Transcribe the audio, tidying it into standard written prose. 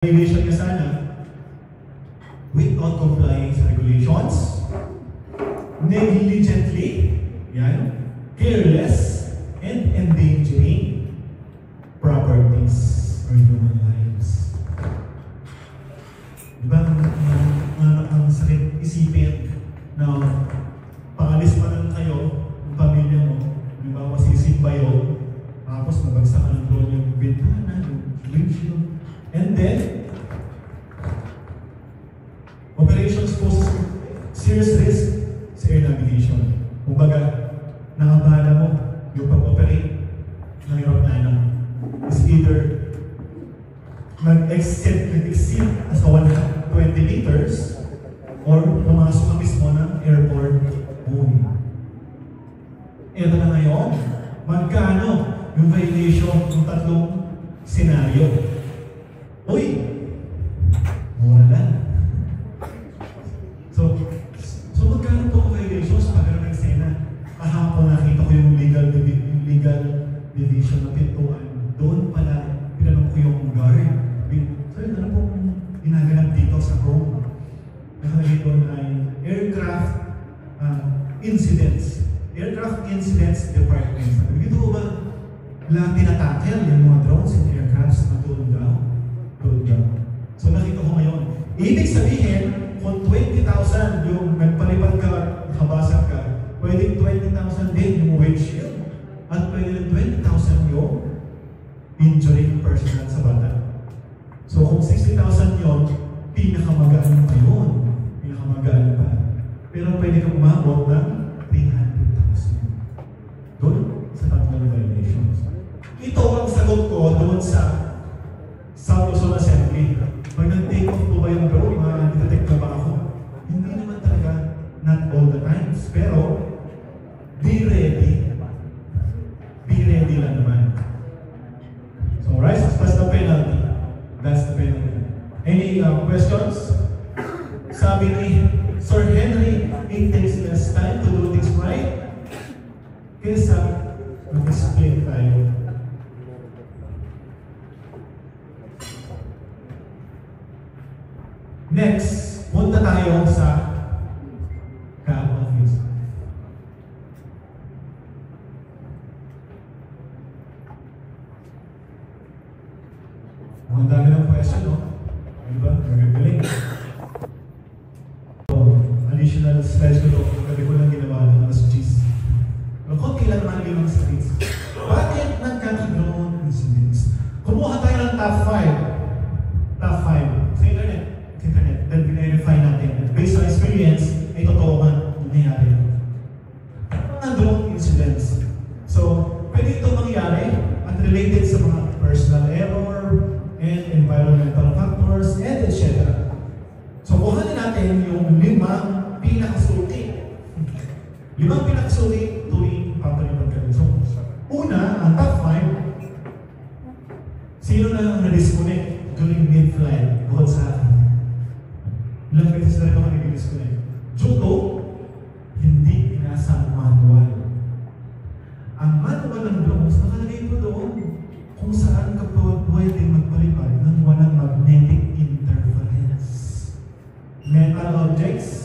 Violation niya sana without complying sa regulations, negligently, yan, careless, and endangering properties or human lives. Diba, ang sakit isipin na pangalis pa lang kayo, ng pamilya mo, diba, masisimba yun, tapos nabagsak ka ng drone yung bintana, yung windshield, and then, operations poses serious risk sa air navigation. Kumbaga, nakabala mo yung pag-operate ng aeroplano is either mag-exceed as 120 meters or pumasok ka mismo ng airport boom. Ito na ngayon, magkano yung violation ng tatlong senaryo? Uy! Mura lang. So magkano po violations pag ng eksena? Kahapon nakita ko yung legal division ng pintuan. Doon pala, pinanong ko yung guard. So yun, ano pong ginaganap dito sa Chrome? Nakalagay doon ay aircraft incidents. Aircraft incidents department. Sabi ko ba, wala tinatakel yung mga drones and aircrafts na doon daw? So nakita ko ngayon. Ibig sabihin, kung 20,000 yung nagpalipad ka at nakabasag ka, pwedeng 20,000 din yung windshield at pwede 20,000 yung injuring personnel sa bata. So kung 60,000 yun, pinakamagaan pa yun. Pinakamagaan pa. Pero pwede kang umabot ng 300,000. Doon sa tatlong violations. Ito ang sagot ko doon sa South Luzon Assembly. Pag nag-take off po ba yung drone, detect na ba ako? Hindi naman talaga, not all the times. Pero, be ready. Be ready lang naman. So, right, that's the penalty. That's the penalty. Any questions? Sabi ni Sir Henry, it takes less time to do things right kaysa mag-explain tayo. Next, punta tayo sa ka-office. Ang dami ng question, no? Diba? Magagaling. Additional slides ko ito. Gabi ko lang ginawa ng alas 10. Pero kung kailan naman limang slides, bakit nagkakaroon incidents? Kumuha tayo ng top 5. Top 5. Sa internet. Then pinarify natin. Based on experience, ay totoo man nangyayari. Mga drone incidents. So, pwede ito mangyari at related sa mga personal error and environmental factors and etc. So, kuhanin natin yung 5 pinakasulti. 5 pinakasulti tuwing papalipad kami. So, una, ang top 5, sino na na-disconnect during mid-flight bukod sa akin? Ilang beses na rin ako nag-disconnect. Due to, hindi pinasa manual. Ang manual ng drones, nakalagay po doon kung saan ka pwede magpalipad ng walang magnetic interference. Metal objects,